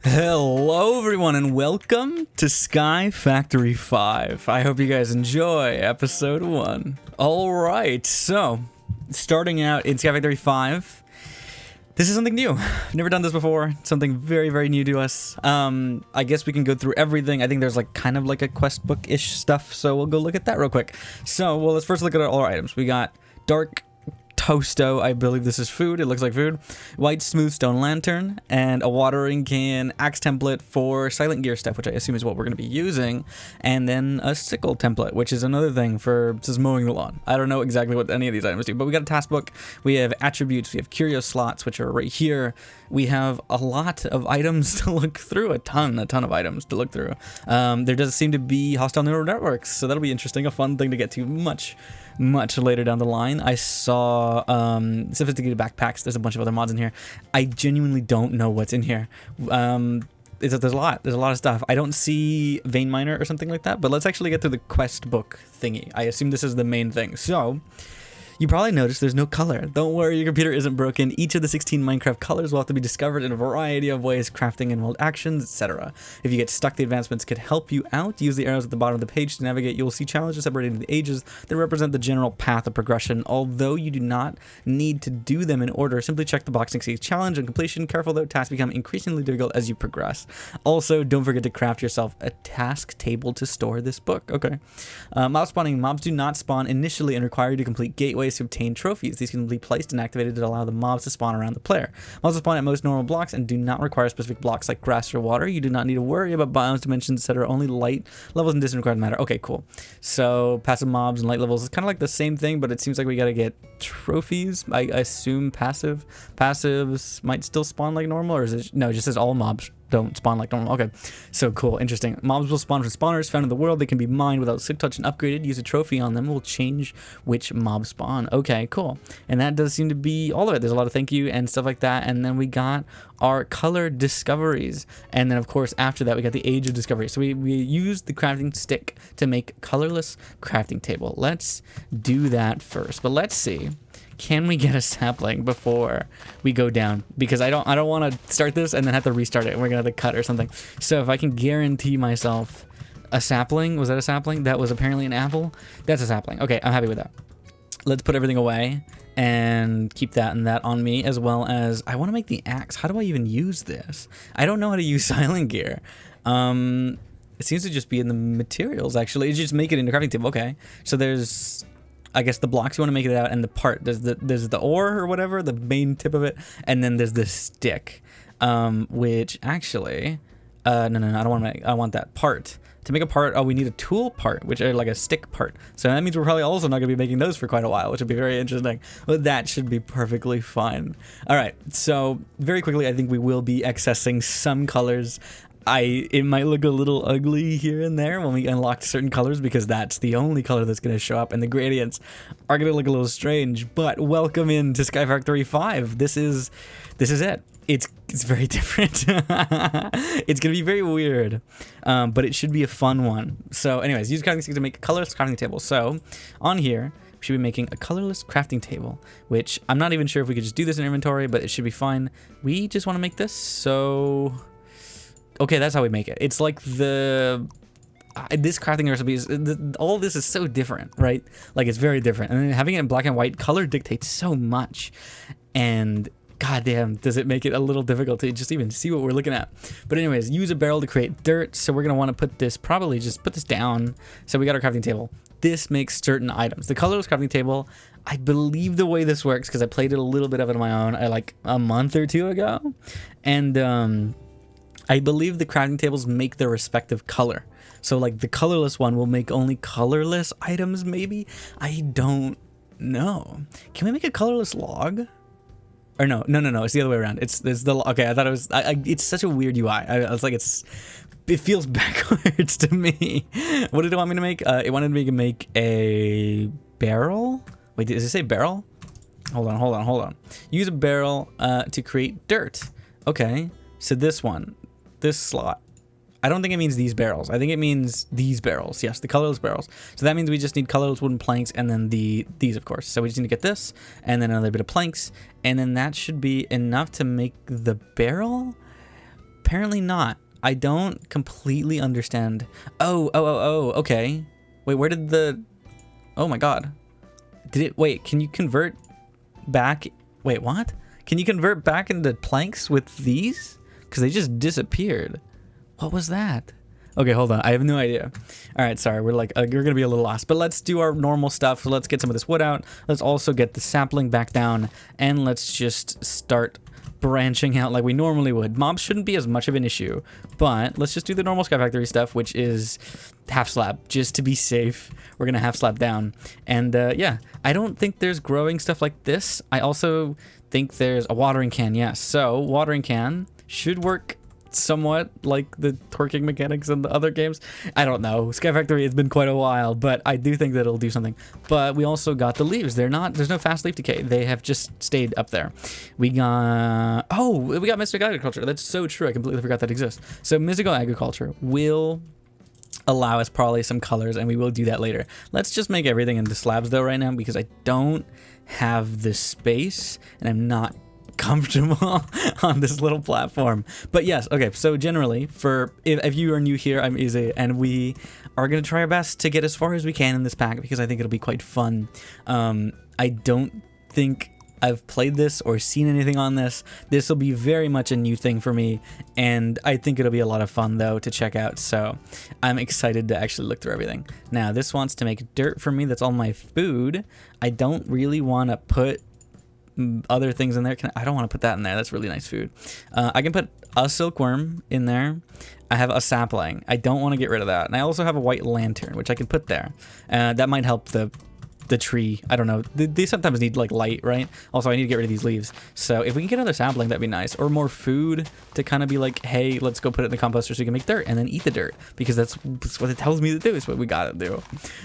Hello everyone and welcome to SkyFactory 5. I hope you guys enjoy episode 1. Alright, so starting out in SkyFactory 5, this is something new. I've never done this before. Something very, very new to us. I guess we can go through everything. I think there's like kind of like a quest book-ish stuff, so we'll go look at that real quick. So, well, let's first look at all our items. We got dark Toasto, I believe this is food, it looks like food, white smooth stone lantern, and a watering can, axe template for silent gear stuff, which I assume is what we're going to be using, and then a sickle template, which is another thing for just mowing the lawn. I don't know exactly what any of these items do, but we got a task book, we have attributes, we have curio slots, which are right here. We have a lot of items to look through, a ton of items to look through. There does seem to be hostile neural networks, so that'll be interesting, a fun thing to get to much later down the line. I saw sophisticated backpacks. There's a bunch of other mods in here. I genuinely don't know what's in here. There's a lot of stuff. I don't see vein miner or something like that, but let's actually get through the quest book thingy. I assume this is the main thing. So you probably noticed there's no color. Don't worry, your computer isn't broken. Each of the 16 Minecraft colors will have to be discovered in a variety of ways, crafting and world actions, etc. If you get stuck, the advancements could help you out. Use the arrows at the bottom of the page to navigate. You will see challenges separated into the ages that represent the general path of progression. Although you do not need to do them in order, simply check the box next to each challenge and completion. Careful though, tasks become increasingly difficult as you progress. Also, don't forget to craft yourself a task table to store this book. Okay. Mob spawning. Mobs do not spawn initially and require you to complete gateways to obtain trophies. These can be placed and activated to allow the mobs to spawn around the player. Mobs spawn at most normal blocks and do not require specific blocks like grass or water. You do not need to worry about biomes, dimensions, etc. Only light levels and distance required matter. Okay, cool. So passive mobs and light levels is kind of like the same thing, but it seems like we gotta get trophies. I assume passives might still spawn like normal, or is it no? It just says all mobs don't spawn like normal. Okay, so cool, interesting. Mobs will spawn from spawners found in the world. They can be mined without silk touch and upgraded. Use a trophy on them will change which mob spawn. Okay, cool. And that does seem to be all of it. There's a lot of thank you and stuff like that. And then we got our color discoveries. And then of course after that we got the age of discovery. So we used the crafting stick to make colorless crafting table. Let's do that first. But let's see. Can we get a sapling before we go down? Because I don't want to start this and then have to restart it and we're gonna have to cut or something. So if I can guarantee myself a sapling, was that a sapling? That was apparently an apple. That's a sapling. Okay, I'm happy with that. Let's put everything away and keep that and that on me, as well as I want to make the axe. How do I even use this? I don't know how to use silent gear. It seems to just be in the materials actually. You just make it into crafting table. Okay, so there's, I guess, the blocks you want to make it out, and the part. There's the ore or whatever, the main tip of it, and then there's the stick, which actually, no, I don't want to make. I want that part. To make a part, oh, we need a tool part, which are like a stick part. So that means we're probably also not going to be making those for quite a while, which would be very interesting. But that should be perfectly fine. All right, so very quickly, I think we will be accessing some colors. It might look a little ugly here and there when we unlock certain colors, because that's the only color that's going to show up, and the gradients are going to look a little strange. But welcome into SkyFactory 5. This is it. It's very different. It's going to be very weird, but it should be a fun one. So anyways, use crafting stick to make a colorless crafting table. So on here, we should be making a colorless crafting table, which I'm not even sure if we could just do this in inventory, but it should be fine. We just want to make this, so okay, that's how we make it. It's like this crafting recipe is, all this is so different, right? Like, it's very different. And then having it in black and white, color dictates so much. And goddamn, does it make it a little difficult to just even see what we're looking at. But anyways, use a barrel to create dirt. So we're going to want to put this, probably just put this down. So we got our crafting table. This makes certain items. The colorless crafting table, I believe the way this works, because I played it a little bit of it on my own like a month or two ago. And I believe the crafting tables make their respective color. So like the colorless one will make only colorless items, maybe? I don't know. Can we make a colorless log? Or no, it's the other way around. It's the, okay, I thought it was, it's such a weird UI. I was like, it feels backwards to me. What did it want me to make? It wanted me to make a barrel. Wait, does it say barrel? Hold on. Use a barrel to create dirt. Okay, so this slot. I don't think it means these barrels. I think it means these barrels. Yes, the colorless barrels. So that means we just need colorless wooden planks, and then these, of course. So we just need to get this, and then another bit of planks, and then that should be enough to make the barrel. Apparently not. I don't completely understand. Oh, okay. Wait, where did the... Oh my god. Did it... Wait, can you convert back... Wait, what? Can you convert back into planks with these? Because they just disappeared. What was that? Okay, hold on. I have no idea. All right, sorry. We're like, we're going to be a little lost. But let's do our normal stuff. So let's get some of this wood out. Let's also get the sapling back down. And let's just start branching out like we normally would. Mobs shouldn't be as much of an issue. But let's just do the normal SkyFactory stuff, which is half slab. Just to be safe, we're going to half slab down. And yeah, I don't think there's growing stuff like this. I also think there's a watering can. Yes. So watering can should work somewhat like the twerking mechanics in the other games. I don't know. SkyFactory, it's been quite a while, but I do think that it'll do something. But we also got the leaves. There's no fast leaf decay. They have just stayed up there. We got mystical agriculture. That's so true. I completely forgot that exists. So mystical agriculture will allow us probably some colors, and we will do that later. Let's just make everything into slabs though right now, because I don't have the space and I'm not comfortable on this little platform. But yes, okay, so generally, for if you are new here, I'm Easy, and we are going to try our best to get as far as we can in this pack, because I think it'll be quite fun. I don't think I've played this or seen anything on this. This will be very much a new thing for me, and I think it'll be a lot of fun though to check out, so I'm excited to actually look through everything. Now this wants to make dirt for me. That's all my food. I don't really want to put other things in there. I don't want to put that in there. That's really nice food. I can put a silkworm in there. I have a sapling. I don't want to get rid of that. And I also have a white lantern, which I can put there. That might help the tree. I don't know. They sometimes need like light, right? Also, I need to get rid of these leaves. So if we can get another sapling, that'd be nice. Or more food to kind of be like, hey, let's go put it in the composter so we can make dirt and then eat the dirt, because that's what it tells me to do. It's what we gotta do.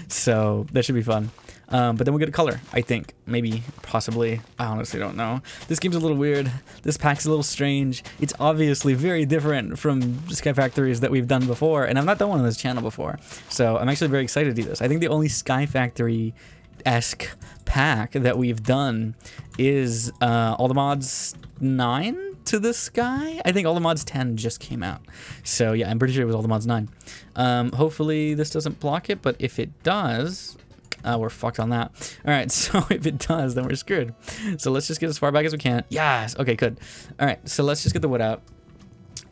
So that should be fun. But then we'll get a color, I think. Maybe, possibly. I honestly don't know. This game's a little weird. This pack's a little strange. It's obviously very different from SkyFactories that we've done before, and I've not done one on this channel before. So I'm actually very excited to do this. I think the only SkyFactory-esque pack that we've done is all the mods 9 to the sky. I think all the mods 10 just came out. So yeah, I'm pretty sure it was all the mods 9. Hopefully this doesn't block it, but if it does... we're fucked on that. All right, so if it does, then we're screwed. So let's just get as far back as we can. Yes, okay, good. All right, so let's just get the wood out,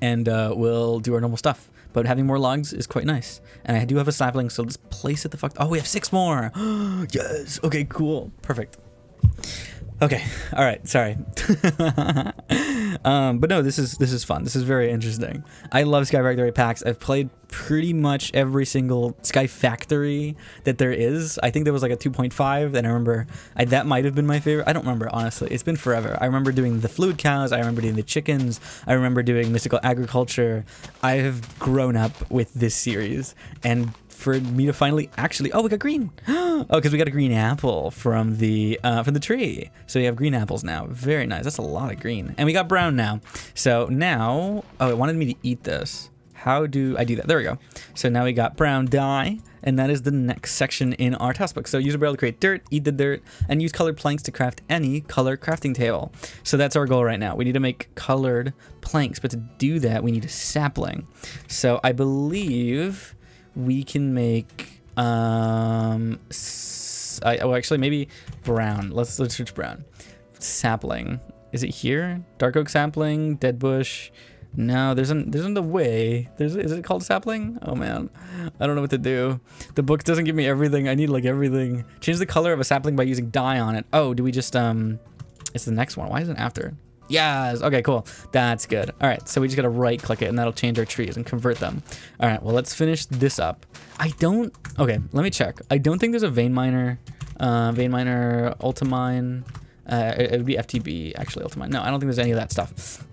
and we'll do our normal stuff. But having more logs is quite nice. And I do have a sapling, so let's place it the fuck... Oh, we have 6 more. Yes, okay, cool, perfect. Okay, all right, sorry. But no, this is fun. This is very interesting. I love SkyFactory packs. I've played pretty much every single SkyFactory that there is. I think there was like a 2.5, and I remember that might have been my favorite. I don't remember, honestly. It's been forever. I remember doing the fluid cows. I remember doing the chickens. I remember doing mystical agriculture. I have grown up with this series, and for me to finally actually... Oh, we got green. Oh, because we got a green apple from the tree. So we have green apples now. Very nice. That's a lot of green. And we got brown now. So now... Oh, it wanted me to eat this. How do I do that? There we go. So now we got brown dye, and that is the next section in our task book. So use a barrel to create dirt, eat the dirt, and use colored planks to craft any color crafting table. So that's our goal right now. We need to make colored planks, but to do that, we need a sapling. So I believe... we can make actually maybe brown. Let's search brown. Sapling. Is it here? Dark oak sapling, dead bush. No, there's the way. Is it called sapling? Oh man, I don't know what to do. The book doesn't give me everything. I need like everything. Change the color of a sapling by using dye on it. Oh, do we just it's the next one. Why isn't it after? Yes. Okay, cool. That's good. All right, so we just gotta right click it, and that'll change our trees and convert them. All right, well, let's finish this up. Okay, let me check. I don't think there's a vein miner ultimine. It would be FTB, actually, ultimine. No, I don't think there's any of that stuff.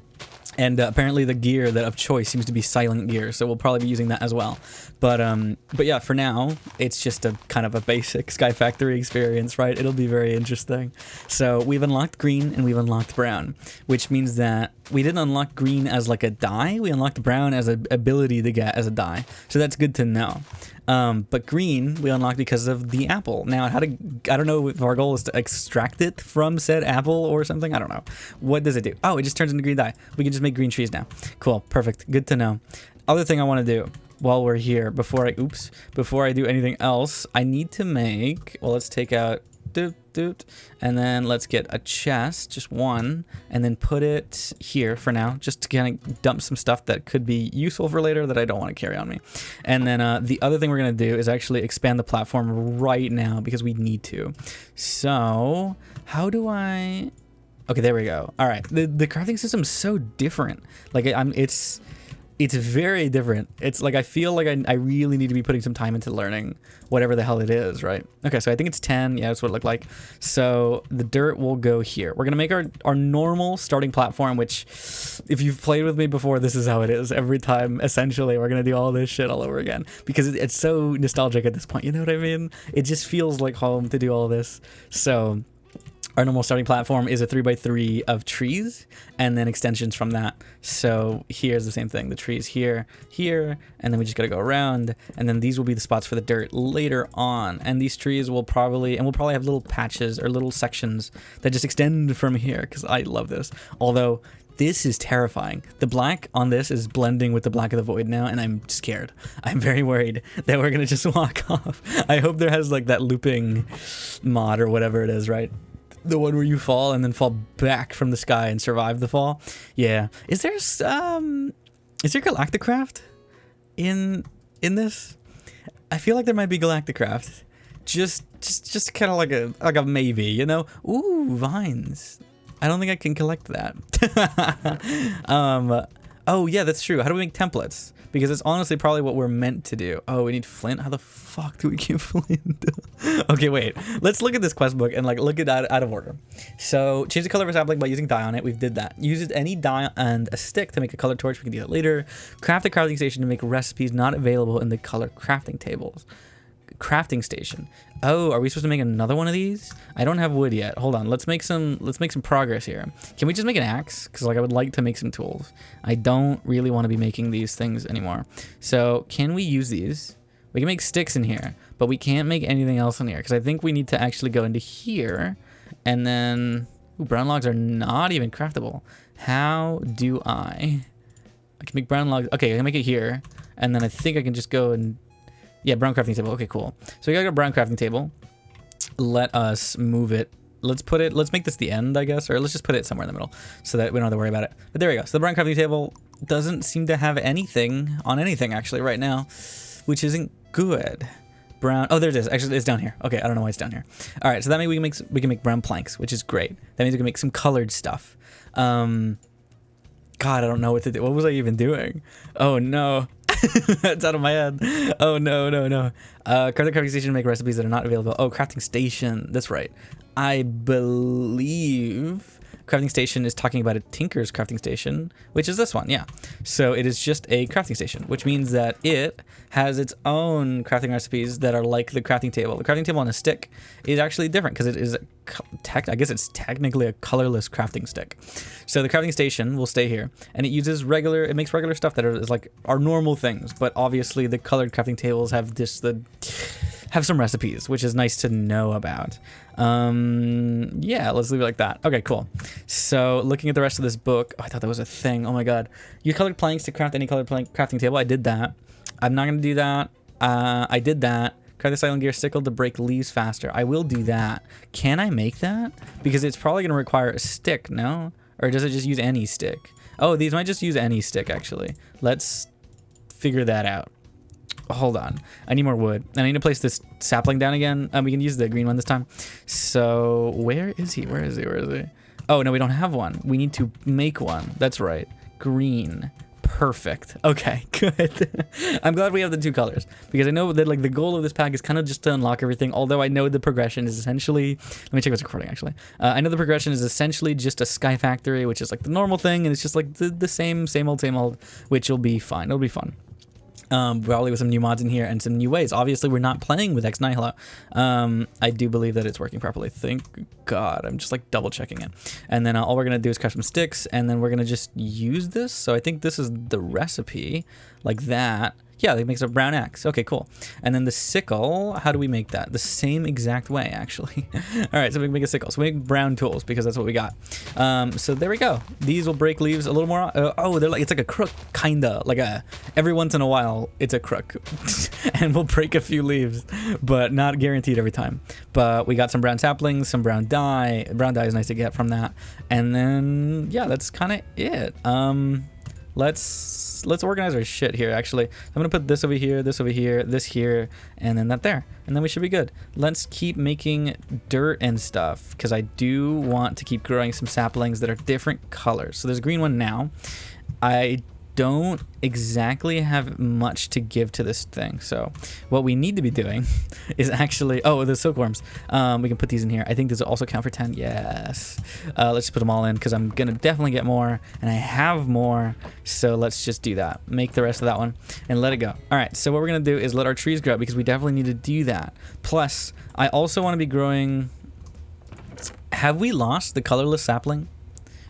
And apparently the gear that of choice seems to be silent gear, so we'll probably be using that as well. But yeah, for now, it's just a kind of a basic SkyFactory experience, right? It'll be very interesting. So we've unlocked green and we've unlocked brown, which means that we didn't unlock green as like a dye. We unlocked brown as an ability to get as a dye. So that's good to know. But green we unlocked because of the apple. Now, I don't know if our goal is to extract it from said apple or something. I don't know. What does it do? Oh, it just turns into green dye. We can just make green trees now. Cool. Perfect. Good to know. Other thing I want to do while we're here, before I do anything else, I need to make, well, let's take out, and then let's get a chest, just one, and then put it here for now, just to kind of dump some stuff that could be useful for later that I don't want to carry on me. And then the other thing we're going to do is actually expand the platform right now because we need to. So how do I, okay, there we go. All right, the crafting system's so different. Like it's very different. It's like I feel like I really need to be putting some time into learning whatever the hell it is, right? Okay, so I think it's 10. Yeah, that's what it looked like. So the dirt will go here. We're going to make our normal starting platform, which if you've played with me before, this is how it is. Every time, essentially, we're going to do all this shit all over again because it's so nostalgic at this point. You know what I mean? It just feels like home to do all this. So our normal starting platform is a 3x3 of trees and then extensions from that. So here's the same thing. The trees here, and then we just got to go around. And then these will be the spots for the dirt later on. And these trees will probably have little patches or little sections that just extend from here because I love this. Although this is terrifying. The black on this is blending with the black of the void now, and I'm scared. I'm very worried that we're going to just walk off. I hope there has like that looping mod or whatever it is, right? The one where you fall and then fall back from the sky and survive the fall. Yeah. Is there Galacticraft in this? I feel like there might be Galacticraft. Just kind of like a maybe, you know? Ooh, vines. I don't think I can collect that. Oh yeah, that's true. How do we make templates? Because it's honestly probably what we're meant to do. Oh, we need flint? How the fuck do we get flint? Okay, wait. Let's look at this quest book and like look at that out of order. So change the color of a sapling by using dye on it. We've did that. Use any dye and a stick to make a color torch. We can do that later. Craft a crafting station to make recipes not available in the color crafting tables. Crafting station. Oh, are we supposed to make another one of these? I don't have wood yet. Hold on. Let's make some progress here. Can we just make an axe? Because like I would like to make some tools. I don't really want to be making these things anymore. So can we use these? We can make sticks in here, but we can't make anything else in here because I think we need to actually go into here and then ooh, brown logs are not even craftable. How do I can make brown logs. Okay, I can make it here. And then I think I can just go and yeah, brown crafting table. Okay, cool. So we got a brown crafting table. Let us move it. Let's make this the end, I guess, or let's just put it somewhere in the middle so that we don't have to worry about it. But there we go. So the brown crafting table doesn't seem to have anything on anything actually right now, which isn't good. Brown. Oh, there it is. Actually, it's down here. Okay, I don't know why it's down here. All right, so that means we can make brown planks, which is great. That means we can make some colored stuff. God, I don't know what to do. What was I even doing? Oh no. That's out of my head. Oh no. Craft the crafting station to make recipes that are not available. Oh, crafting station. That's right. I believe crafting station is talking about a tinker's crafting station, which is this one. Yeah. So it is just a crafting station, which means that it has its own crafting recipes that are like the crafting table. The crafting table on a stick is actually different because it is I guess it's technically a colorless crafting stick. So the crafting station will stay here, and it makes regular stuff that is like our normal things, but obviously the colored crafting tables have some recipes, which is nice to know about. Yeah, let's leave it like that. Okay, cool. So looking at the rest of this book, oh, I thought that was a thing. Oh my god. Use colored planks to craft any colored crafting table. I did that. I'm not gonna do that. I did that. Craft the silent gear sickle to break leaves faster. I will do that. Can I make that? Because it's probably gonna require a stick, no? Or does it just use any stick? Oh, these might just use any stick actually. Let's figure that out. Hold on. I need more wood. And I need to place this sapling down again. We can use the green one this time. So where is he? Where is he? Oh, no, we don't have one. We need to make one. That's right. Green. Perfect. Okay, good. I'm glad we have the two colors because I know that like the goal of this pack is kind of just to unlock everything. Although I know the progression is essentially, let me check what's recording actually. I know the progression is essentially just a SkyFactory, which is like the normal thing. And it's just like the same old, which will be fine. It'll be fun. Probably with some new mods in here and some new ways. Obviously, we're not playing with Ex Nihilo. I do believe that it's working properly. Thank God. I'm just like double checking it. And then all we're going to do is craft some sticks, and then we're going to just use this. So I think this is the recipe, like that. Yeah, that makes a brown axe. Okay, cool. And then the sickle, how do we make that? The same exact way, actually. All right, so we can make a sickle. So we make brown tools because that's what we got. So there we go. These will break leaves a little more. Oh, they're like, it's like a crook, kinda. Like every once in a while, it's a crook. And we'll break a few leaves, but not guaranteed every time. But we got some brown saplings, some brown dye. Brown dye is nice to get from that. And then, yeah, that's kind of it. Let's organize our shit here, actually. I'm gonna put this over here, this here, and then that there. And then we should be good. Let's keep making dirt and stuff, because I do want to keep growing some saplings that are different colors. So there's a green one now. I don't exactly have much to give to this thing, so what we need to be doing is actually, oh, the silkworms, we can put these in here. I think this will also count for 10. Yes. Let's just put them all in, because I'm gonna definitely get more, and I have more, so let's just do that. Make the rest of that one and let it go. All right, so what we're gonna do is let our trees grow, because we definitely need to do that. Plus I also want to be growing. Have we lost the colorless sapling?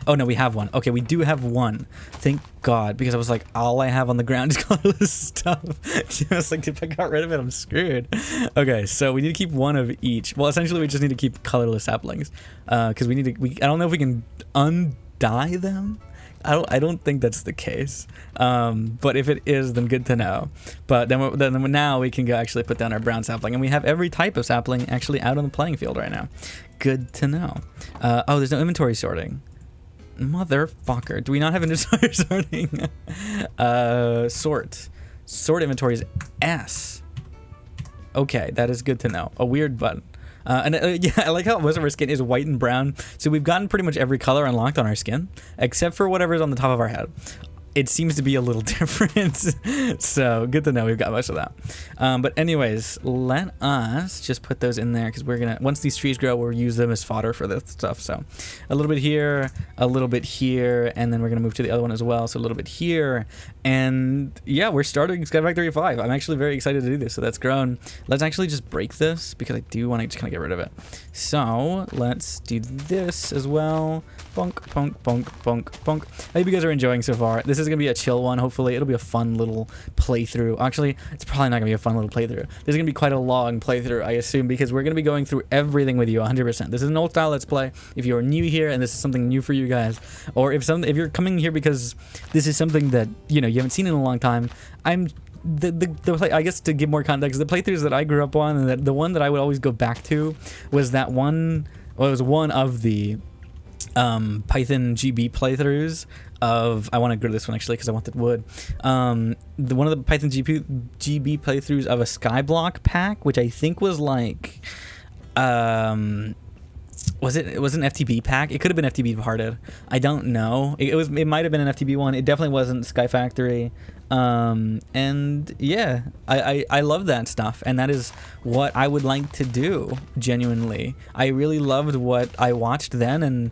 Oh, no, we have one. Okay, we do have one. Thank God, because I was like, all I have on the ground is colorless stuff. I was like, if I got rid of it, I'm screwed. Okay, so we need to keep one of each. Well, essentially, we just need to keep colorless saplings. Because we need to, I don't know if we can undye them. I don't think that's the case. But if it is, then good to know. But then now we can go actually put down our brown sapling. And we have every type of sapling actually out on the playing field right now. Good to know. Oh, there's no inventory sorting. Motherfucker. Do we not have inventory sorting? Sort inventory is S. Okay, that is good to know. A weird button. Yeah, I like how most of our skin is white and brown. So we've gotten pretty much every color unlocked on our skin, except for whatever's on the top of our head. It seems to be a little different. So good to know we've got most of that. But anyways, let us just put those in there, because we're gonna, once these trees grow, we'll use them as fodder for this stuff. So a little bit here, a little bit here, and then we're gonna move to the other one as well. So a little bit here, and yeah, we're starting SkyFactory 5. I'm actually very excited to do this. So that's grown. Let's actually just break this, because I do want to just kind of get rid of it. So let's do this as well. Bonk, bonk, bonk, bonk, bonk. I hope you guys are enjoying so far. This is gonna be a chill one. Hopefully it'll be a fun little playthrough. Actually, it's probably not gonna be a fun little playthrough. This is gonna be quite a long playthrough, I assume, because we're gonna be going through everything with you 100%. This is an old style let's play. If you're new here and this is something new for you guys, or if you're coming here because this is something that you haven't seen in a long time, I guess to give more context, the playthroughs that I grew up on, and the one that I would always go back to was that one. Well, it was one of the Python GB playthroughs of, I want to go to this one actually because I wanted wood. One of the Python GB playthroughs of a Skyblock pack, which I think was like, was it an FTB pack? It could have been FTB parted. I don't know. It might have been an FTB one. It definitely wasn't SkyFactory. And yeah, I love that stuff, and that is what I would like to do. Genuinely, I really loved what I watched then, and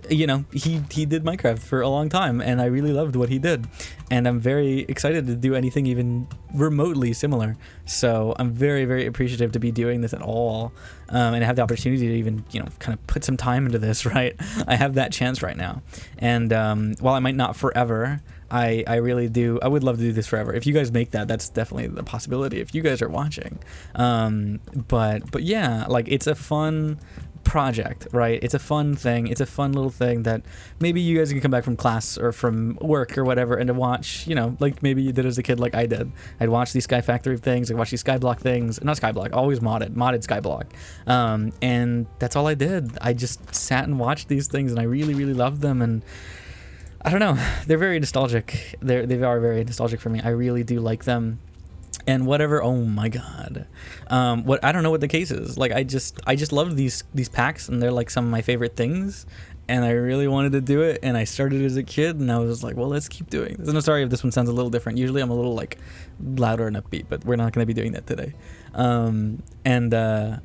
he did Minecraft for a long time, and I really loved what he did, and I'm very excited to do anything even remotely similar. So I'm very, very appreciative to be doing this at all, and have the opportunity to even kind of put some time into this. Right, I have that chance right now, and while I might not forever, I really do. I would love to do this forever. If you guys make that, that's definitely the possibility if you guys are watching. But yeah, like, it's a fun project, right? It's a fun thing. It's a fun little thing that maybe you guys can come back from class or from work or whatever and to watch, like maybe you did as a kid, like I did. I'd watch these SkyFactory things, I'd watch these Skyblock things, not Skyblock, always modded Skyblock. And that's all I did. I just sat and watched these things, and I really, really loved them, and I don't know, they're very nostalgic. They are very nostalgic for me. I really do like them. And whatever, oh my god, I don't know what the case is. Like, I just love these packs, and they're like some of my favorite things, and I really wanted to do it, and I started as a kid, and I was like, well, let's keep doing this. And I'm sorry if this one sounds a little different. Usually I'm a little like louder and upbeat, but we're not going to be doing that today. And yeah,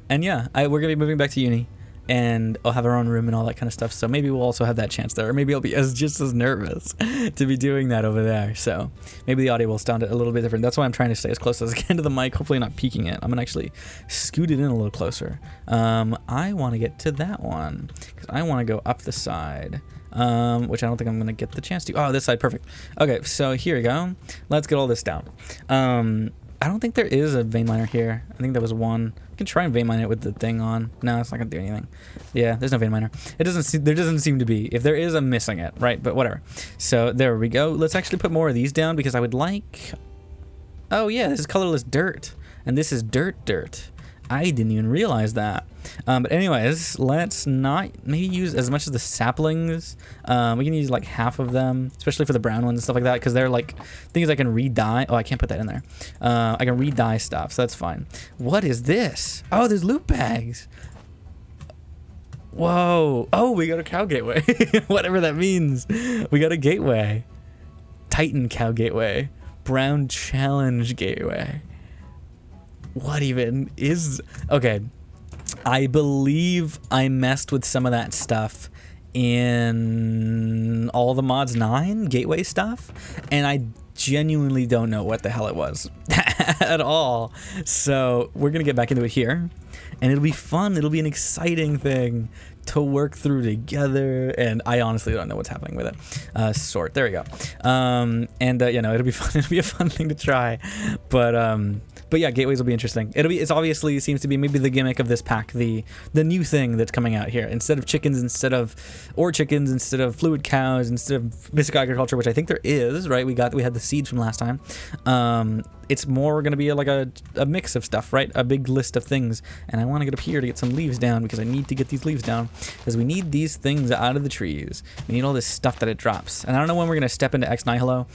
we're going to be moving back to uni, and I'll have our own room and all that kind of stuff. So maybe we'll also have that chance there, or maybe I'll be just as nervous to be doing that over there. So maybe the audio will sound a little bit different. That's why I'm trying to stay as close as I can to the mic, hopefully not peeking it. I'm gonna actually scoot it in a little closer. I want to get to that one because I want to go up the side, which I don't think I'm gonna get the chance to. Oh, this side, perfect. Okay, so here we go. Let's get all this down. I don't think there is a vein miner here. I think there was one. I can try and vein mine it with the thing on. No, it's not gonna do anything. Yeah, there's no vein miner. There doesn't seem to be. If there is, I'm missing it, right? But whatever. So there we go. Let's actually put more of these down because I would like. Oh yeah, this is colorless dirt, and this is dirt. I didn't even realize that. But anyways, let's not maybe use as much as the saplings. We can use like half of them, especially for the brown ones and stuff like that, because they're like things I can re-dye. Oh, I can't put that in there. I can re-dye stuff, so that's fine. What is this? Oh, there's loot bags. Whoa. Oh, we got a cow gateway. Whatever that means. We got a gateway. Titan cow gateway. Brown challenge gateway. What even is... Okay, I believe I messed with some of that stuff in all the mods 9 gateway stuff, and I genuinely don't know what the hell it was at all. So we're gonna get back into it here, and it'll be fun. It'll be an exciting thing to work through together, and I honestly don't know what's happening with it. Sort, there we go. You know, it'll be fun. It'll be a fun thing to try, but yeah, gateways will be interesting. It's obviously seems to be maybe the gimmick of this pack, the new thing that's coming out here. Instead of chickens, instead of fluid cows, instead of basic agriculture, which I think there is, right? We had the seeds from last time. It's more going to be like a mix of stuff, right? A big list of things. And I want to get up here to get some leaves down because I need to get these leaves down because we need these things out of the trees. We need all this stuff that it drops. And I don't know when we're going to step into Ex Nihilo,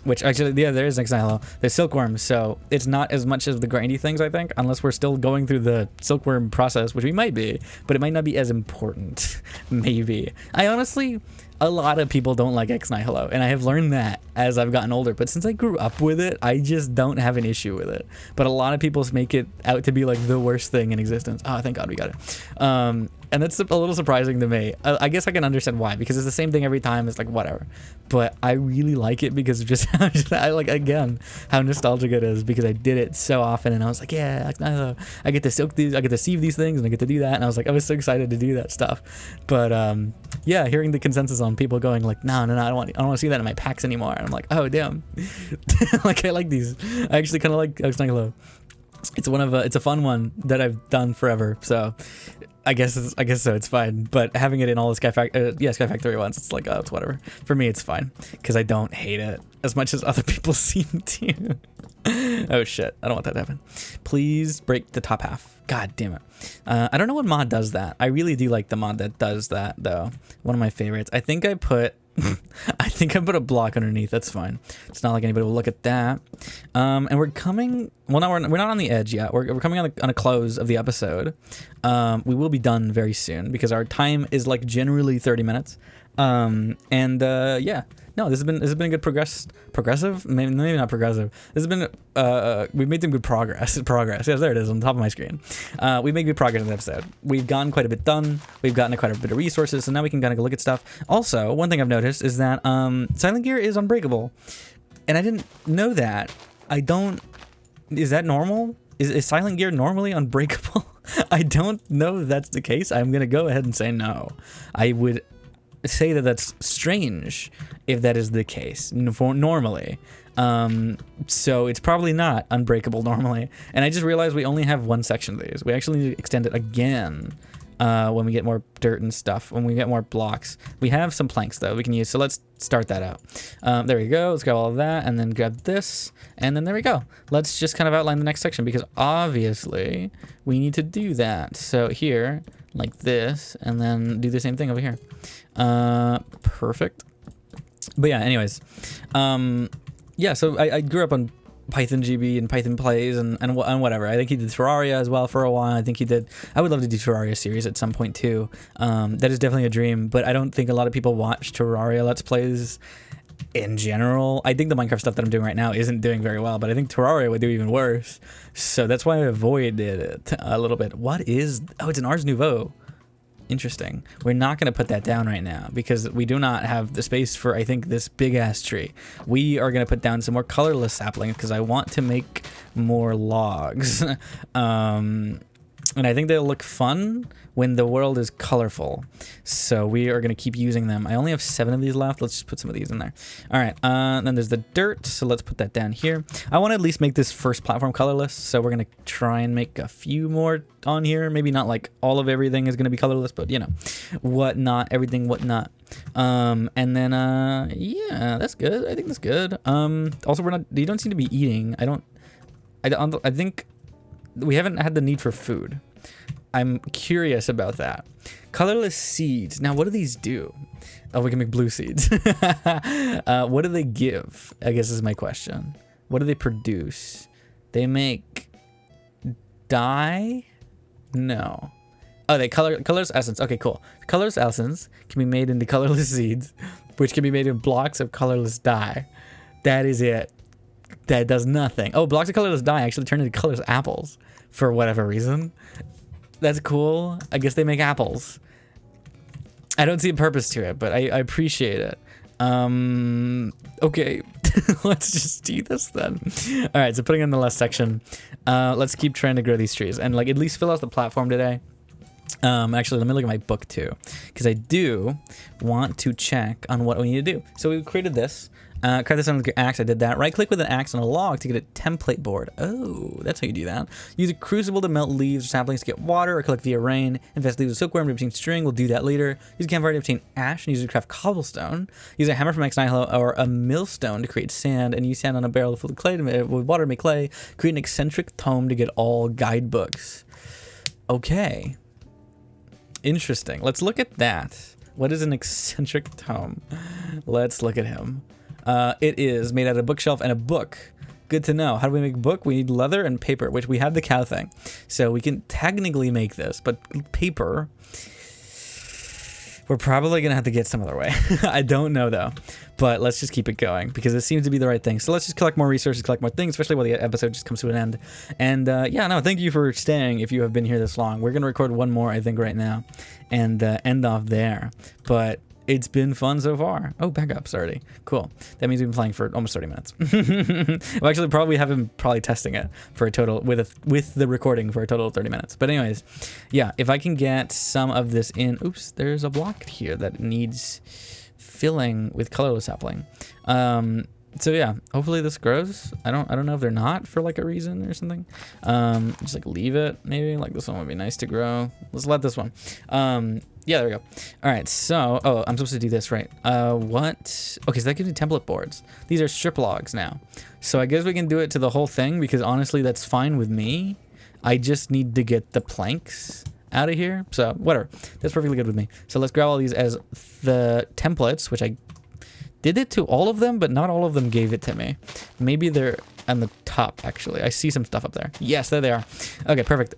which actually, yeah, there is Ex Nihilo. There's silkworms, so it's not as much as the grindy things, I think, unless we're still going through the silkworm process, which we might be, but it might not be as important. Maybe. I honestly... A lot of people don't like Ex Nihilo, and I have learned that as I've gotten older, but since I grew up with it, I just don't have an issue with it. But a lot of people make it out to be like the worst thing in existence. Oh, thank God we got it. And that's a little surprising to me. I guess I can understand why, because it's the same thing every time. It's like, whatever. But I really like it because of just how, I like, again, how nostalgic it is, because I did it so often, and I was like, yeah, I get to silk these, I get to sieve these things, and I get to do that, and I was so excited to do that stuff. But yeah, hearing the consensus on people going like, no, I don't want to see that in my packs anymore, and I'm like, oh damn, like I like these. I actually kind of like Ex Nihilo. It's a fun one that I've done forever, so I guess so, it's fine. But having it in all the SkyFactory ones, it's like, oh, it's whatever. For me, it's fine because I don't hate it as much as other people seem to. Oh shit, I don't want that to happen. Please break the top half. God damn it. I don't know what mod does that. I really do like the mod that does that though. One of my favorites. I think I put a block underneath. That's fine. It's not like anybody will look at that. And we're coming. Well, no, we're not on the edge yet. We're coming on a close of the episode. We will be done very soon because our time is like generally 30 minutes. Yeah. No, this has been a good progressive. Maybe not progressive. This has been we've made some good progress. Yes, there it is on the top of my screen. We've made good progress in the episode. We've gotten quite a bit done. We've gotten quite a bit of resources, so now we can kind of go look at stuff. Also, one thing I've noticed is that silent gear is unbreakable, and I didn't know that. Is that normal? Is silent gear normally unbreakable? I don't know if that's the case. I'm gonna go ahead and say no. I would say that that's strange if that is the case normally. So it's probably not unbreakable normally. And I just realized we only have one section of these. We actually need to extend it again when we get more dirt and stuff, when we get more blocks. We have some planks though we can use, so let's start that out. There we go. Let's grab all of that and then grab this, and then there we go. Let's just kind of outline the next section because obviously we need to do that. So here, like this, and then do the same thing over here. Perfect. But yeah, anyways, yeah, so I grew up on Python GB and Python plays and whatever. I think he did Terraria as well for a while. I would love to do Terraria series at some point too. That is definitely a dream, but I don't think a lot of people watch Terraria Let's Plays in general. I think the Minecraft stuff that I'm doing right now isn't doing very well, but I think Terraria would do even worse. So that's why I avoided it a little bit. What is... Oh, it's an Ars Nouveau. Interesting. We're not going to put that down right now because we do not have the space for, I think, this big-ass tree. We are going to put down some more colorless saplings because I want to make more logs. And I think they'll look fun when the world is colorful. So we are going to keep using them. I only have 7 of these left. Let's just put some of these in there. All right. Then there's the dirt. So let's put that down here. I want to at least make this first platform colorless. So we're going to try and make a few more on here. Maybe not like all of everything is going to be colorless, but you know, whatnot, everything, whatnot. And then, yeah, that's good. I think that's good. Also, you don't seem to be eating. I think we haven't had the need for food. I'm curious about that. Colorless seeds. Now, what do these do? Oh, we can make blue seeds. What do they give? I guess is my question. What do they produce? They make dye? No. Oh, they colorless essence. Okay, cool. Colorless essence can be made into colorless seeds, which can be made in blocks of colorless dye. That is it. That does nothing. Oh, blocks of colorless dye actually turn into colorless apples for whatever reason. That's cool. I guess they make apples. I don't see a purpose to it, but I appreciate it. Okay, let's just do this then. All right, so putting in the last section. Let's keep trying to grow these trees and like at least fill out the platform today. Actually, let me look at my book too, because I do want to check on what we need to do. So we created this. Cut this on with your axe. I did that. Right click with an axe on a log to get a template board. Oh, that's how you do that. Use a crucible to melt leaves or saplings to get water, or collect via rain. Invest leaves with silkworm to obtain string. We'll do that later. Use a campfire to obtain ash and use it to craft cobblestone. Use a hammer from X-Nihilo or a millstone to create sand, and use sand on a barrel full of clay with water to make clay. Create an eccentric tome to get all guidebooks. Okay. Interesting. Let's look at that. What is an eccentric tome? Let's look at him. It is made out of a bookshelf and a book. Good to know. How do we make a book? We need leather and paper, which we have the cow thing. So we can technically make this, but paper, we're probably going to have to get some other way. I don't know though, but let's just keep it going because it seems to be the right thing. So let's just collect more resources, collect more things, especially while the episode just comes to an end. And yeah, no, thank you for staying if you have been here this long. We're going to record one more, I think, right now and end off there. But it's been fun so far. Oh, backups already. Cool. That means we've been playing for almost 30 minutes. Well, actually, probably have been testing it for a total with the recording for a total of 30 minutes. But anyways, yeah, if I can get some of this in. Oops, there's a block here that needs filling with colorless sapling. So yeah, hopefully this grows. I don't know if they're not for like a reason or something. Just like leave it maybe. Like this one would be nice to grow. Let's let this one. Yeah, there we go. All right, so, oh, I'm supposed to do this, right? What? Okay, so that gives me template boards. These are strip logs now. So I guess we can do it to the whole thing because honestly, that's fine with me. I just need to get the planks out of here. So whatever, that's perfectly good with me. So let's grab all these as the templates, which I did it to all of them, but not all of them gave it to me. Maybe they're on the top, actually. I see some stuff up there. Yes, there they are. Okay, perfect.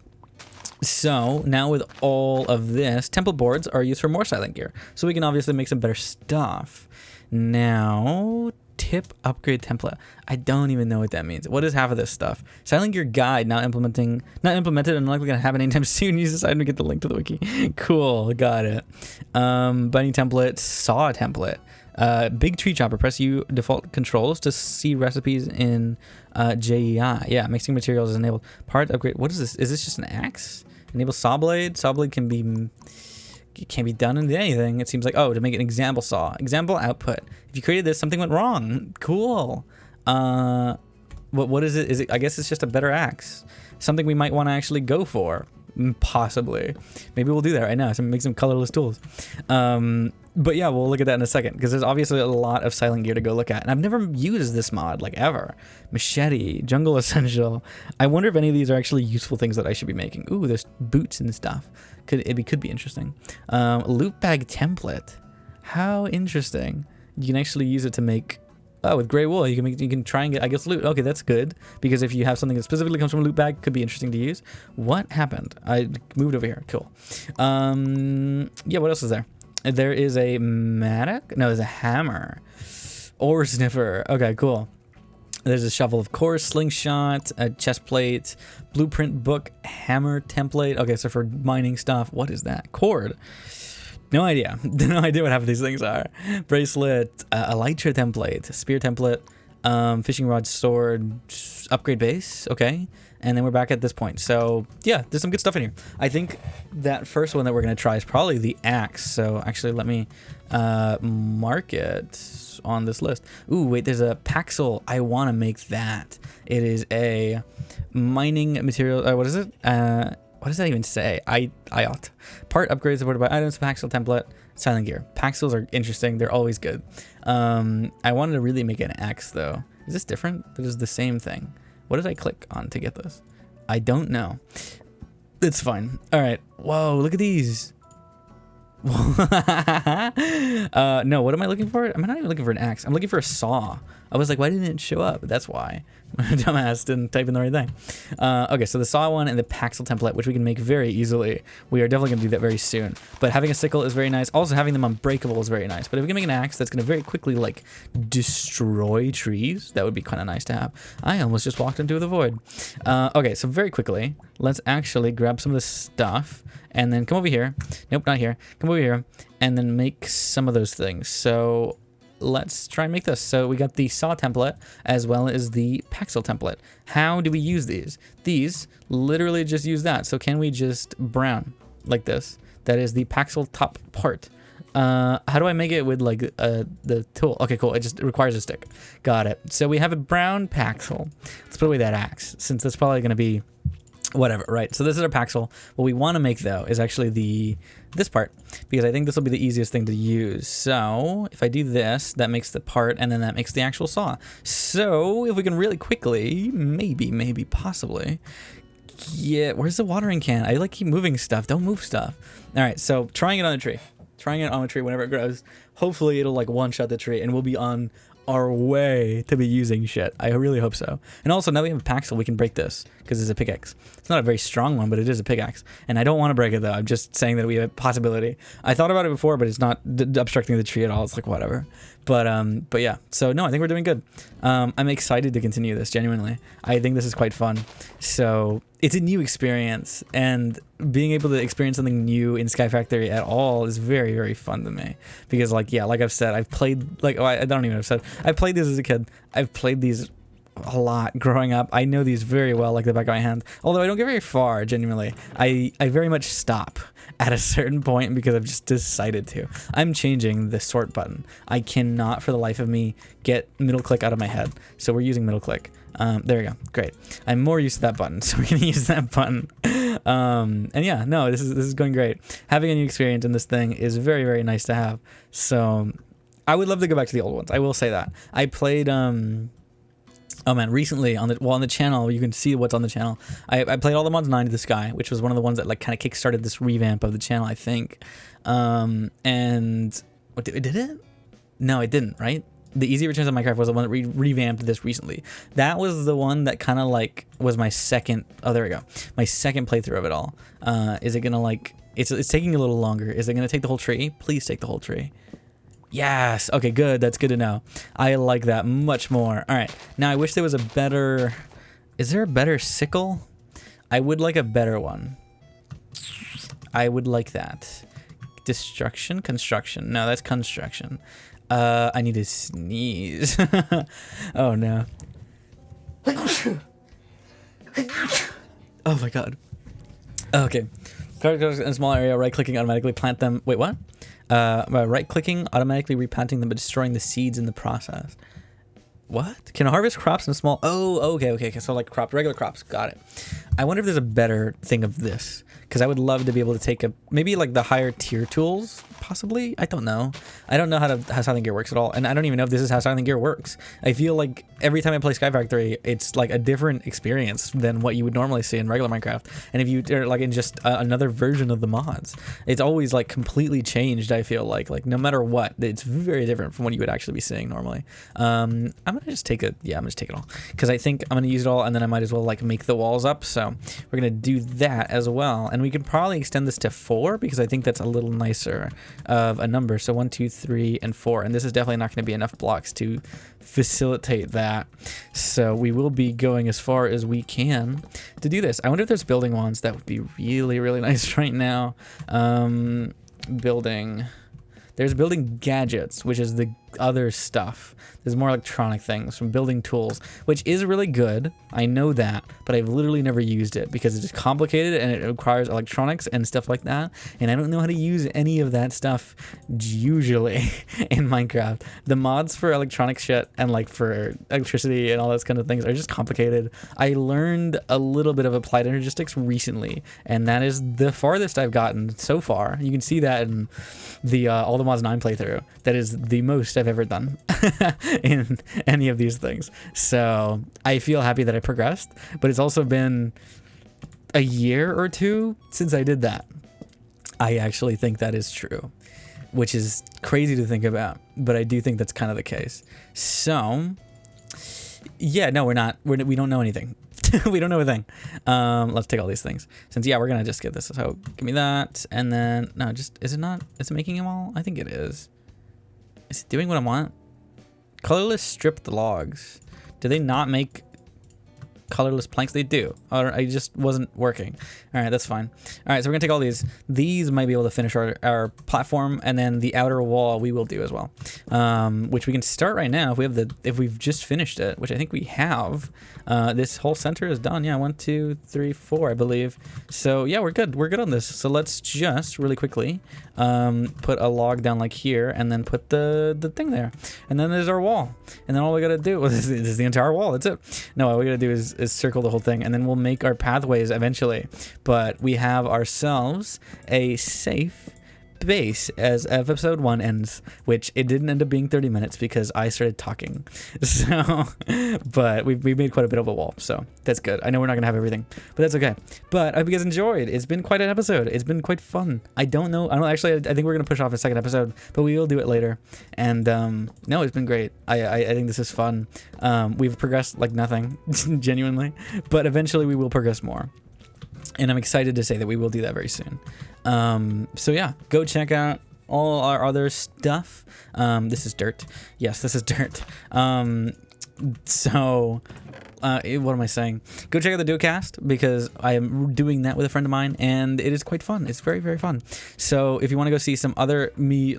So now with all of this, template boards are used for more silent gear. So we can obviously make some better stuff. Now, tip upgrade template. I don't even know what that means. What is half of this stuff? Silent gear guide not implemented and likely gonna happen anytime soon. Use this item to get the link to the wiki. Cool, got it. Binding template, saw template. Big tree chopper. Press U default controls to see recipes in JEI. Yeah, mixing materials is enabled. Part upgrade. What is this? Is this just an axe? Enable saw blade. Saw blade can be done into anything. It seems like, oh, to make an example saw. Example output. If you created this, something went wrong. Cool. What is it? Is it? I guess it's just a better axe. Something we might want to actually go for. Possibly. Maybe we'll do that right now. So make some colorless tools. But yeah, we'll look at that in a second because there's obviously a lot of silent gear to go look at. And I've never used this mod like ever. Machete, jungle essential. I wonder if any of these are actually useful things that I should be making. Ooh, there's boots and stuff. Could be interesting. Loot bag template. How interesting. You can actually use it to make. Oh, with gray wool, you can try and get, I guess, loot. Okay, that's good because if you have something that specifically comes from a loot bag, could be interesting to use. What happened? I moved over here. Cool. Yeah, what else is there? There is a mattock. No, there's a hammer. Ore sniffer. Okay, cool. There's a shovel, of course, slingshot, a chest plate, blueprint book, hammer template. Okay, so for mining stuff, what is that? Cord. No idea. No idea what half of these things are. Bracelet, elytra template, spear template, fishing rod, sword, upgrade base. Okay. And then we're back at this point. So yeah, there's some good stuff in here. I think that first one that we're going to try is probably the axe. So actually let me mark it on this list. Ooh, wait, there's a Paxel. I want to make that. It is a mining material. What is it? What does that even say? IOT. Part upgrades supported by items, Paxel template, silent gear. Paxels are interesting. They're always good. I wanted to really make an axe though. Is this different? That is the same thing. What did I click on to get this? I don't know. It's fine. All right. Whoa, look at these. No, what am I looking for? I'm not even looking for an axe. I'm looking for a saw. I was like, why didn't it show up? That's why. Dumbass didn't type in the right thing. Okay, so the saw one and the Paxel template, which we can make very easily. We are definitely going to do that very soon. But having a sickle is very nice. Also, having them unbreakable is very nice. But if we can make an axe that's going to very quickly, like, destroy trees, that would be kind of nice to have. I almost just walked into the void. Okay, so very quickly, let's actually grab some of this stuff and then come over here. Nope, not here. Come over here and then make some of those things. So let's try and make this. So we got the saw template as well as the Paxel template. How do we use these? These literally just use that. So can we just brown like this? That is the Paxel top part. How do I make it with like the tool? Okay, cool. It just requires a stick. Got it. So we have a brown Paxel. Let's put away that axe since that's probably going to be whatever, right? So this is our Paxel. What we want to make though is actually this part, because I think this will be the easiest thing to use. So if I do this, that makes the part, and then that makes the actual saw. So if we can really quickly, maybe, possibly, yeah, where's the watering can? I like keep moving stuff. Don't move stuff. All right, so trying it on a tree. Trying it on a tree whenever it grows. Hopefully it'll like one-shot the tree and we'll be on our way to be using shit. I really hope so. And also, now we have a Paxel, we can break this because it's a pickaxe. It's not a very strong one, but it is a pickaxe. And I don't want to break it though. I'm just saying that we have a possibility. I thought about it before, but it's not obstructing the tree at all. It's like whatever. But yeah. So no, I think we're doing good. I'm excited to continue this. Genuinely, I think this is quite fun. So it's a new experience, and being able to experience something new in SkyFactory at all is very, very fun to me. Because like, yeah, like I've said, I've played like, I don't even have said, I played this as a kid. I've played these a lot growing up. I know these very well, like the back of my hand. Although I don't get very far, genuinely. I very much stop at a certain point because I've just decided to. I'm changing the sort button. I cannot for the life of me get middle click out of my head. So we're using middle click. There we go. Great. I'm more used to that button, so we're gonna use that button. And yeah, no, this is going great. Having a new experience in this thing is very, very nice to have. So I would love to go back to the old ones. I will say that. I played oh man, recently on the channel, you can see what's on the channel. I played all the mods 9 to the Sky, which was one of the ones that like kind of kickstarted this revamp of the channel, I think. And what did it? No, it didn't, right? The Easy Returns of Minecraft was the one that revamped this recently. That was the one that kind of like was my second. Oh, there we go. My second playthrough of it all. Is it gonna like? It's taking a little longer. Is it gonna take the whole tree? Please take the whole tree. Yes. Okay, good. That's good to know. I like that much more. All right. Now I wish there was a better. Is there a better sickle? I would like a better one. I would like that. Destruction, construction. No, that's construction. I need to sneeze. Oh no. Oh my god. Okay. In a small area, right-clicking automatically plant them. Wait, what? Right-clicking automatically replanting them, but destroying the seeds in the process. What? Can harvest crops in a small... Oh, okay. So like regular crops. Got it. I wonder if there's a better thing of this. Because I would love to be able to take maybe like the higher tier tools, possibly. I don't know. I don't know how Silent Gear works at all, and I don't even know if this is how Silent Gear works. I feel like every time I play SkyFactory, it's like a different experience than what you would normally see in regular Minecraft. And if you are like in just another version of the mods, it's always like completely changed. I feel like no matter what, it's very different from what you would actually be seeing normally. I'm gonna just take it. Yeah, I'm gonna just take it all because I think I'm gonna use it all, and then I might as well like make the walls up. So we're gonna do that as well. And we could probably extend this to 4 because I think that's a little nicer of a number. So 1, 2, 3, and 4. And this is definitely not going to be enough blocks to facilitate that. So we will be going as far as we can to do this. I wonder if there's building ones that would be really, really nice right now. There's building gadgets, which is the other stuff. There's more electronic things from building tools, which is really good. I know that, but I've literally never used it because it's just complicated and it requires electronics and stuff like that. And I don't know how to use any of that stuff usually in Minecraft. The mods for electronic shit and like for electricity and all those kind of things are just complicated. I learned a little bit of applied energistics recently, and that is the farthest I've gotten so far. You can see that in the all the mods 9 playthrough. That is the most I've ever done in any of these things. So I feel happy that I progressed, but it's also been a year or two since I did that. I actually think that is true, which is crazy to think about, but I do think that's kind of the case. So yeah, no, we don't know anything. We don't know a thing. Let's take all these things. Since, yeah, we're going to just get this. So give me that. And then, no, just, is it making them all? I think it is. Is it doing what I want? Colorless stripped logs. Do they not make colorless planks? They do. Or I just wasn't working. All right, that's fine. All right, so we're gonna take all these. These might be able to finish our platform, and then the outer wall we will do as well. Which we can start right now if we've just finished it, which I think we have. This whole center is done. Yeah, 1, 2, 3, 4, I believe. So yeah, we're good. We're good on this. So let's just really quickly put a log down like here, and then put the thing there, and then there's our wall. And then all we gotta do is the entire wall. That's it. No, all we gotta do is circle the whole thing, and then we'll make our pathways eventually. But we have ourselves a safe base as episode 1 ends, which it didn't end up being 30 minutes because I started talking. So, but we made quite a bit of a wall, so that's good. I know we're not gonna have everything, but that's okay. But I hope you guys enjoyed. It's been quite an episode. It's been quite fun. I think we're gonna push off a second episode, but we will do it later. And no, it's been great. I think this is fun. We've progressed like nothing, genuinely, but eventually we will progress more. And I'm excited to say that we will do that very soon. So yeah, go check out all our other stuff. This is dirt. Yes, this is dirt. What am I saying? Go check out the Duocast because I am doing that with a friend of mine, and it is quite fun. It's very, very fun. So if you want to go see some other me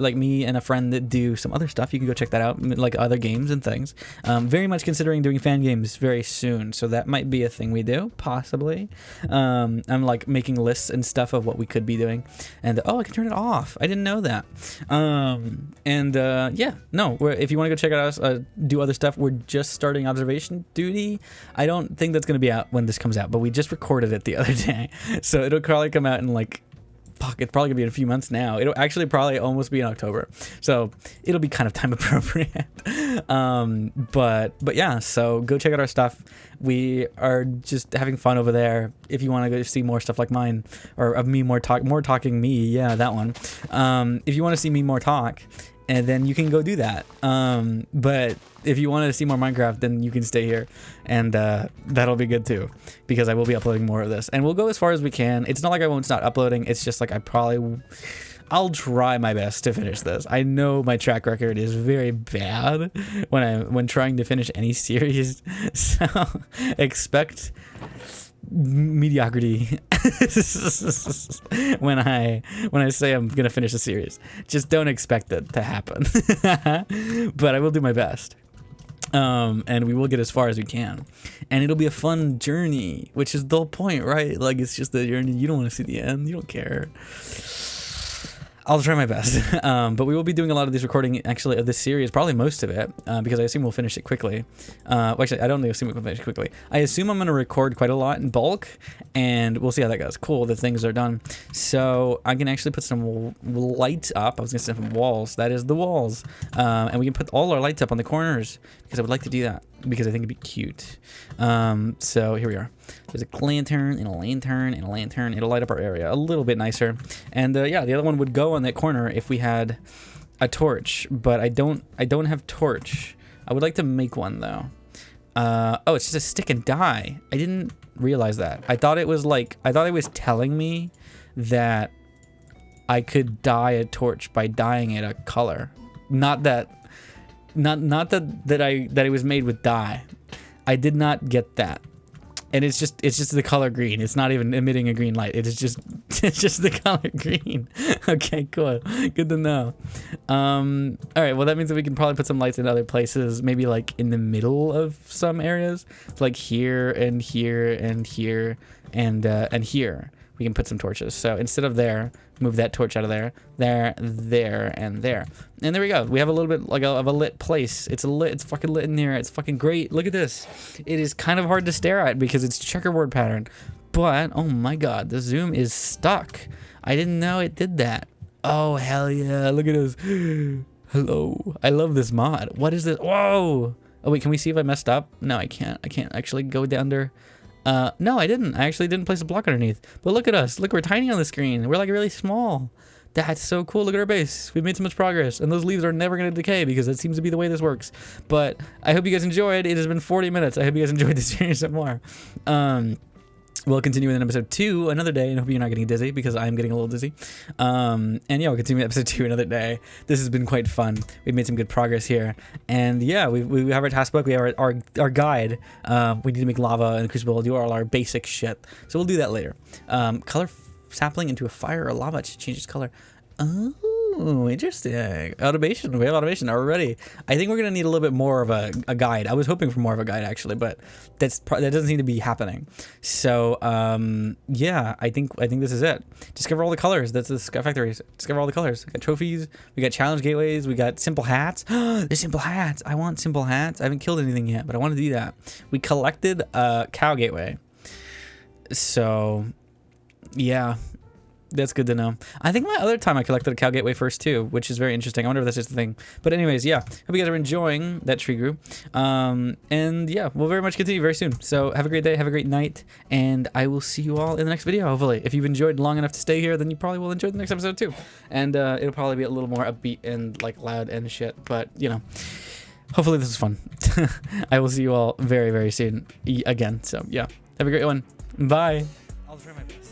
and a friend that do some other stuff, you can go check that out, like other games and things. Very much considering doing fan games very soon, so that might be a thing we do, possibly. I'm like making lists and stuff of what we could be doing, and I can turn it off. I didn't know that. Yeah, no. If you want to go check out us do other stuff, we're just starting observation duty. I don't think that's going to be out when this comes out, but we just recorded it the other day. So it'll probably come out in like, it's probably going to be in a few months now. It'll actually probably almost be in October. So it'll be kind of time appropriate. But yeah, so go check out our stuff. We are just having fun over there. If you want to go see more stuff like mine, or of me more talking me, yeah, that one. If you want to see me more talk, and then you can go do that. But if you want to see more Minecraft, then you can stay here, and that'll be good too, because I will be uploading more of this, and we'll go as far as we can. It's not like I won't stop uploading. It's just like I'll try my best to finish this. I know my track record is very bad when trying to finish any series, so expect mediocrity when I say I'm gonna finish a series. Just don't expect it to happen. But I will do my best, and we will get as far as we can, and it'll be a fun journey, which is the whole point, right? Like, it's just the journey. You don't want to see the end. You don't care. I'll try my best. But we will be doing a lot of these recording, actually, of this series, probably most of it, because I assume we'll finish it quickly. Well, actually, I don't assume we'll finish it quickly. I assume I'm going to record quite a lot in bulk, and we'll see how that goes. Cool, the things are done. So I can actually put some lights up. I was going to say some walls. That is the walls. And we can put all our lights up on the corners, because I would like to do that, because I think it'd be cute. So here we are. There's a lantern and a lantern and a lantern. It'll light up our area a little bit nicer. And yeah, the other one would go on that corner if we had a torch, but I don't have torch. I would like to make one though. Oh, it's just a stick and die. I didn't realize that. I thought it was telling me that I could dye a torch by dyeing it a color. Not that it was made with dye. I did not get that. And it's just the color green. It's not even emitting a green light. It is just the color green. Okay, cool. Good to know. All right, well that means that we can probably put some lights in other places, maybe like in the middle of some areas, like here and here and here and here. We can put some torches. So instead of there, move that torch out of there, there, and there. And there we go. We have a little bit like of a lit place. It's lit. It's fucking lit in here. It's fucking great. Look at this. It is kind of hard to stare at because it's checkerboard pattern. But, oh my god, the zoom is stuck. I didn't know it did that. Oh, hell yeah. Look at this. Hello. I love this mod. What is this? Whoa. Oh, wait, can we see if I messed up? No, I can't. I can't actually go down there. No, I didn't. I actually didn't place a block underneath. But look at us. Look, we're tiny on the screen. We're like really small. That's so cool. Look at our base. We've made so much progress. And those leaves are never going to decay because that seems to be the way this works. But I hope you guys enjoyed. It has been 40 minutes. I hope you guys enjoyed this series some more. We'll continue in episode 2 another day, and hope you're not getting dizzy because I'm getting a little dizzy. And yeah, we'll continue with episode 2 another day. This has been quite fun. We've made some good progress here, and yeah, we have our task book. We have our guide. We need to make lava and crucible, do all our basic shit. So we'll do that later. Color sapling into a fire or lava to change its color. Oh, interesting. Automation. We have automation already. I think we're gonna need a little bit more of a guide. I was hoping for more of a guide actually, but that doesn't seem to be happening. So yeah, I think this is it. Discover all the colors. That's the SkyFactory. Discover all the colors. We got trophies. We got challenge gateways. We got simple hats. There's simple hats. I want simple hats. I haven't killed anything yet, but I want to do that. We collected a cow gateway. So yeah. That's good to know. I think my other time I collected a cow gateway first too, which is very interesting. I wonder if that's just a thing. But anyways, yeah. Hope you guys are enjoying that tree grew. And yeah, we'll very much continue very soon. So have a great day, have a great night, and I will see you all in the next video, hopefully. If you've enjoyed long enough to stay here, then you probably will enjoy the next episode too. And it'll probably be a little more upbeat and like loud and shit. But you know, hopefully this is fun. I will see you all very, very soon again. So yeah, have a great one. Bye. I'll try my best.